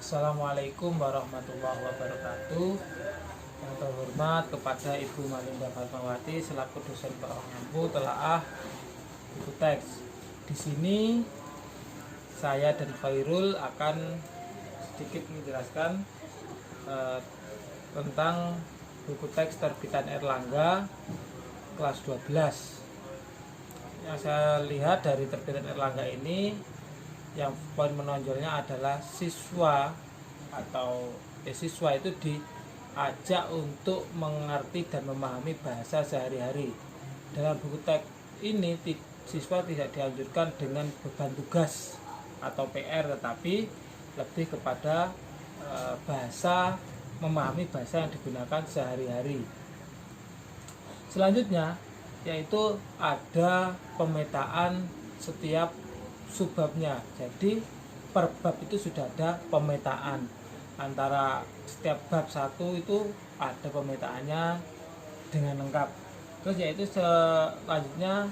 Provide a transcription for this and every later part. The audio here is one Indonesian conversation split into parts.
Assalamualaikum warahmatullahi wabarakatuh. Yang terhormat kepada Ibu Malinda Fatmawati selaku dosen Mampu telaah buku teks. Di sini saya dan Khairul akan sedikit menjelaskan tentang buku teks terbitan Erlangga kelas 12. Yang saya lihat dari terbitan Erlangga ini, yang poin menonjolnya adalah siswa siswa itu diajak untuk mengerti dan memahami bahasa sehari-hari. Dalam buku teks ini siswa tidak dianjurkan dengan beban tugas atau PR, tetapi lebih kepada memahami bahasa yang digunakan sehari-hari. Selanjutnya yaitu ada pemetaan setiap subbabnya. Jadi per bab itu sudah ada pemetaan. Antara setiap bab satu itu ada pemetaannya dengan lengkap. Terus yaitu selanjutnya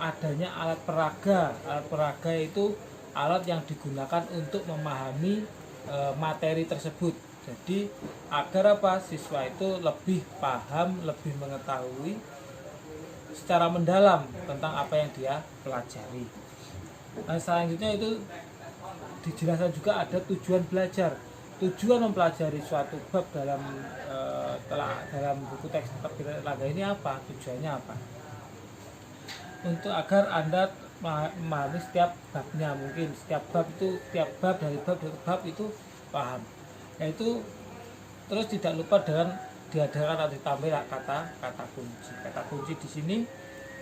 adanya alat peraga. Alat peraga itu alat yang digunakan untuk memahami materi tersebut. Jadi agar siswa itu lebih paham, lebih mengetahui secara mendalam tentang apa yang dia pelajari. Nah, selanjutnya itu dijelaskan juga ada tujuan belajar. Tujuan mempelajari suatu bab dalam buku teks terbitan Erlangga ini apa? Tujuannya apa? Untuk agar Anda memahami setiap babnya, mungkin setiap bab dari bab ke bab itu paham. Yaitu terus tidak lupa dengan diadakan atau ditambah kata kunci. Kata kunci di sini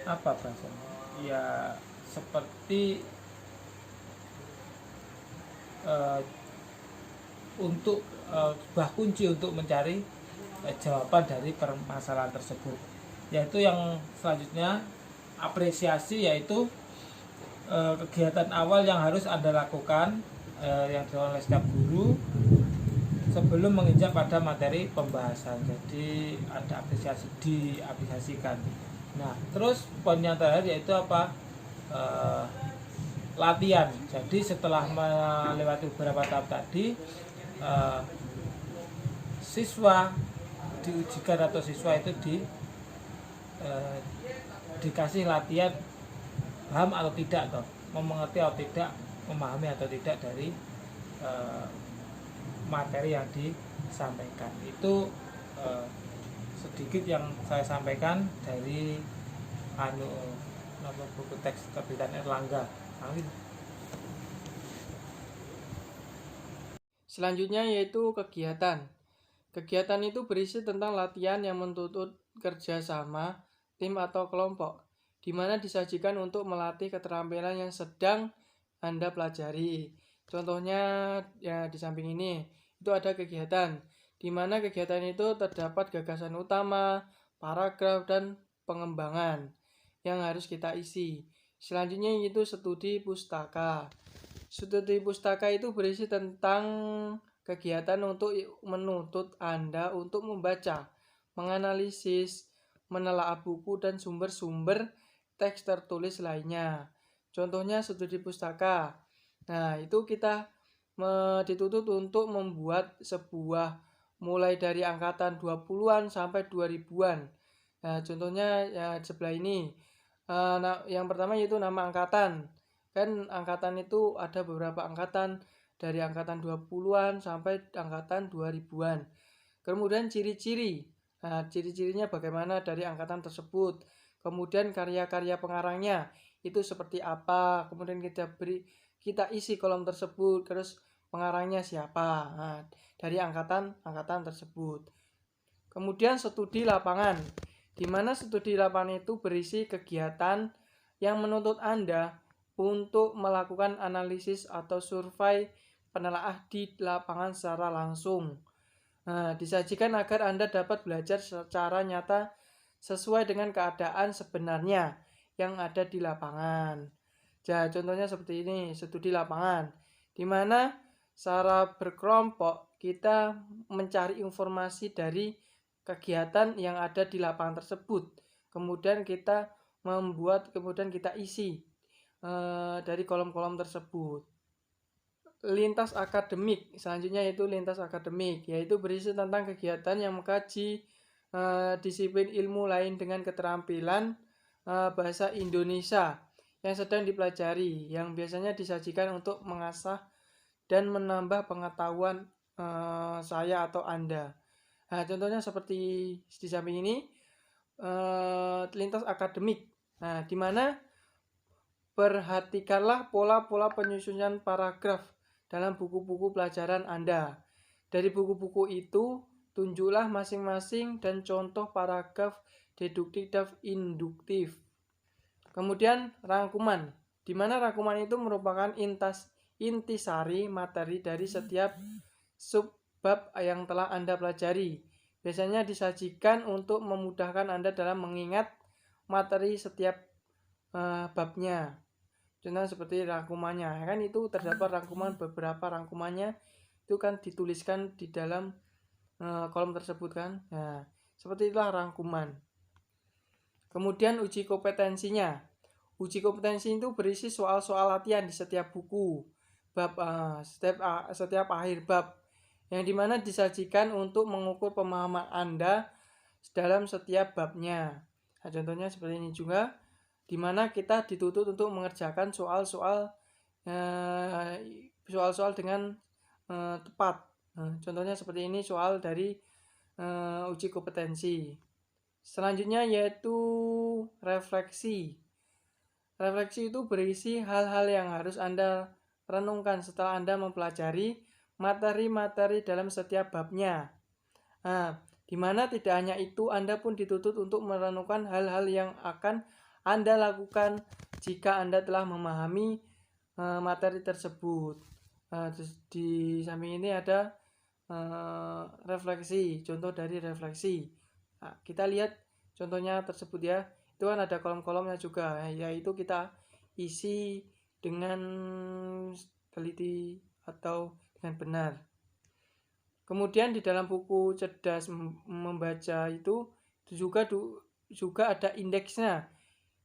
apa bahasanya? Ya seperti untuk sebuah kunci untuk mencari jawaban dari permasalahan tersebut. Yaitu yang selanjutnya apresiasi, yaitu kegiatan awal yang harus Anda lakukan yang dilakukan oleh setiap guru sebelum menginjak pada materi pembahasan. Jadi ada apresiasi, diapresiasikan. Nah, terus poin yang terakhir yaitu latihan. Jadi setelah melewati beberapa tahap tadi, siswa diujikan atau siswa itu dikasih latihan paham atau tidak, atau mengerti atau tidak, memahami atau tidak dari materi yang disampaikan. Itu sedikit yang saya sampaikan dari nomor buku teks terbitan Erlangga. Amin. Selanjutnya yaitu kegiatan. Kegiatan itu berisi tentang latihan yang menuntut kerjasama, tim atau kelompok, di mana disajikan untuk melatih keterampilan yang sedang Anda pelajari. Contohnya ya di samping ini, itu ada kegiatan, di mana kegiatan itu terdapat gagasan utama, paragraf, dan pengembangan yang harus kita isi. Selanjutnya yaitu studi pustaka. Studi pustaka itu berisi tentang kegiatan untuk menuntut Anda untuk membaca, menganalisis, menelaah buku dan sumber-sumber teks tertulis lainnya. Contohnya studi pustaka. Nah, itu kita dituntut untuk membuat sebuah mulai dari angkatan 20-an sampai 2000-an. Nah, contohnya ya sebelah ini. Yang pertama yaitu nama angkatan. Kan angkatan itu ada beberapa angkatan, dari angkatan 20-an sampai angkatan 2000-an. Kemudian ciri-ciri. Nah, ciri-cirinya bagaimana dari angkatan tersebut. Kemudian karya-karya pengarangnya itu seperti apa. Kemudian kita isi kolom tersebut. Terus pengarangnya siapa. Nah, dari angkatan tersebut. Kemudian studi lapangan, di mana studi lapangan itu berisi kegiatan yang menuntut Anda untuk melakukan analisis atau survei penelaah di lapangan secara langsung. Nah, disajikan agar Anda dapat belajar secara nyata sesuai dengan keadaan sebenarnya yang ada di lapangan. Jadi contohnya seperti ini, studi lapangan, di mana secara berkelompok kita mencari informasi dari kegiatan yang ada di lapangan tersebut. Kemudian kita isi dari kolom-kolom tersebut. lintas akademik. Selanjutnya yaitu lintas akademik, yaitu berisi tentang kegiatan yang mengkaji disiplin ilmu lain dengan keterampilan bahasa Indonesia yang sedang dipelajari, yang biasanya disajikan untuk mengasah dan menambah pengetahuan saya atau Anda. Nah, contohnya seperti di samping ini, lintas akademik. Nah, di mana perhatikanlah pola-pola penyusunan paragraf dalam buku-buku pelajaran Anda. Dari buku-buku itu, tunjuklah masing-masing dan contoh paragraf deduktif dan induktif. Kemudian rangkuman, di mana rangkuman itu merupakan intisari materi dari setiap subbab yang telah Anda pelajari. Biasanya disajikan untuk memudahkan Anda dalam mengingat materi setiap babnya. Contohnya seperti rangkumannya, kan itu terdapat rangkuman, beberapa rangkumannya itu kan dituliskan di dalam kolom tersebut kan. Nah, seperti itulah rangkuman. Kemudian uji kompetensinya. Uji kompetensi itu berisi soal-soal latihan di setiap buku, bab setiap akhir bab, yang dimana disajikan untuk mengukur pemahaman Anda dalam setiap babnya. Nah, contohnya seperti ini juga, dimana kita dituntut untuk mengerjakan soal-soal dengan tepat. Contohnya seperti ini soal dari uji kompetensi. Selanjutnya yaitu refleksi. Refleksi itu berisi hal-hal yang harus Anda renungkan setelah Anda mempelajari materi-materi dalam setiap babnya. Nah, di mana tidak hanya itu, Anda pun dituntut untuk merenungkan hal-hal yang akan Anda lakukan jika Anda telah memahami materi tersebut. Terus di samping ini ada refleksi, contoh dari refleksi. Nah, kita lihat contohnya tersebut ya. Itu kan ada kolom-kolomnya juga, yaitu kita isi dengan teliti atau dengan benar. Kemudian di dalam buku cerdas membaca itu juga ada indeksnya,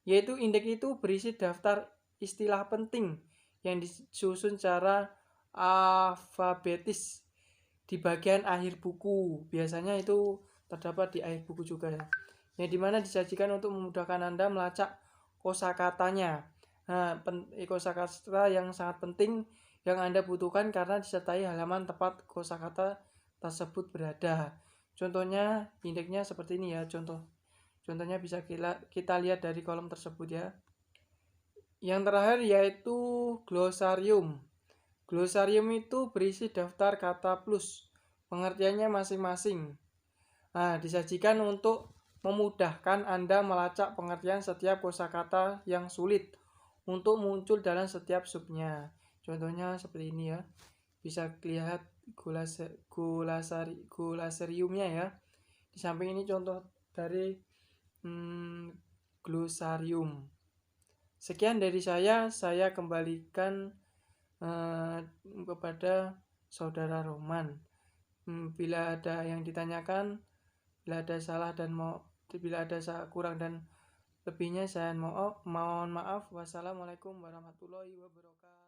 yaitu indeks itu berisi daftar istilah penting yang disusun secara alfabetis di bagian akhir buku. Biasanya itu terdapat di akhir buku juga ya. Yang dimana disajikan untuk memudahkan Anda melacak kosakatanya. Nah, kosakata yang sangat penting yang Anda butuhkan karena disertai halaman tempat kosakata tersebut berada. Contohnya indeksnya seperti ini ya. Contohnya bisa kita lihat dari kolom tersebut ya. Yang terakhir yaitu glosarium. Glosarium itu berisi daftar kata plus pengertiannya masing-masing. Nah, disajikan untuk memudahkan Anda melacak pengertian setiap kosakata yang sulit untuk muncul dalam setiap subnya. Contohnya seperti ini ya. Bisa lihat glosariumnya ya. Di samping ini contoh dari glosarium. Sekian dari saya kembalikan kepada saudara Roman. Bila ada yang ditanyakan, bila ada salah dan bila ada kurang dan lebihnya saya mohon maaf. Wassalamualaikum warahmatullahi wabarakatuh.